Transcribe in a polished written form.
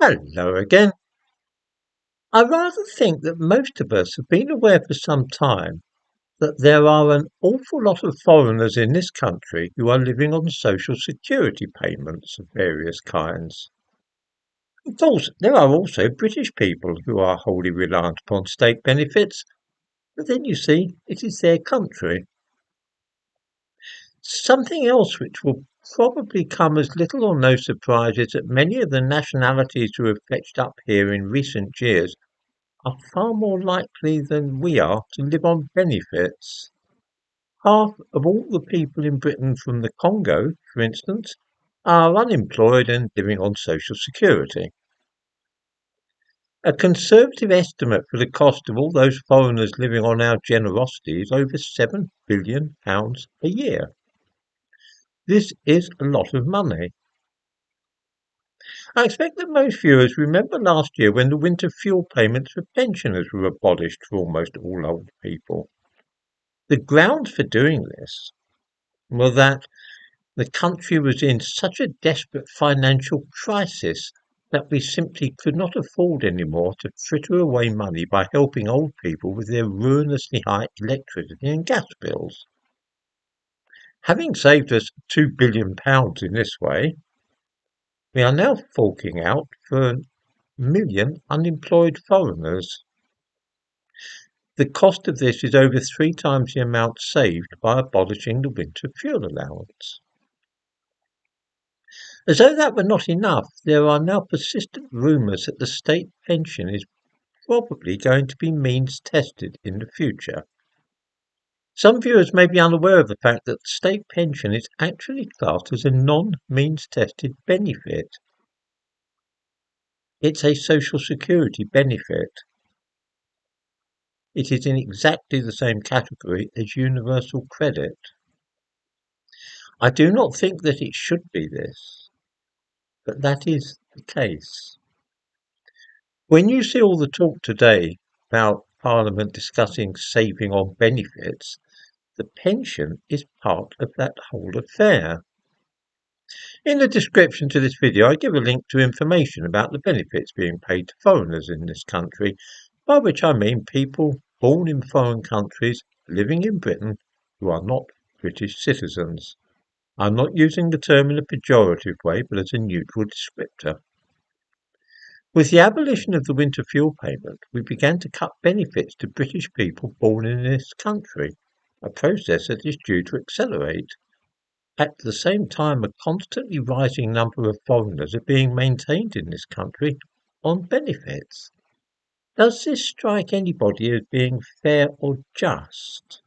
Hello again. I rather think that most of us have been aware for some time that there are an awful lot of foreigners in this country who are living on social security payments of various kinds. Of course, there are also British people who are wholly reliant upon state benefits, but then you see, it is their country. Something else which will probably come as little or no surprise is that many of the nationalities who have fetched up here in recent years are far more likely than we are to live on benefits. Half of all the people in Britain from the Congo, for instance, are unemployed and living on social security. A conservative estimate for the cost of all those foreigners living on our generosity is over £7 billion a year. This is a lot of money. I expect that most viewers remember last year when the winter fuel payments for pensioners were abolished for almost all old people. The grounds for doing this were that the country was in such a desperate financial crisis that we simply could not afford anymore to fritter away money by helping old people with their ruinously high electricity and gas bills. Having saved us £2 billion in this way, we are now forking out for 1 million unemployed foreigners. The cost of this is over 3 times the amount saved by abolishing the winter fuel allowance. As though that were not enough, there are now persistent rumours that the state pension is probably going to be means tested in the future. Some viewers may be unaware of the fact that the state pension is actually classed as a non-means tested benefit. It's a social security benefit. It is in exactly the same category as universal credit. I do not think that it should be this, but that is the case. When you see all the talk today about Parliament discussing saving on benefits, the pension is part of that whole affair. In the description to this video, I give a link to information about the benefits being paid to foreigners in this country, by which I mean people born in foreign countries living in Britain who are not British citizens. I'm not using the term in a pejorative way, but as a neutral descriptor. With the abolition of the winter fuel payment, we began to cut benefits to British people born in this country, a process that is due to accelerate. At the same time, a constantly rising number of foreigners are being maintained in this country on benefits. Does this strike anybody as being fair or just?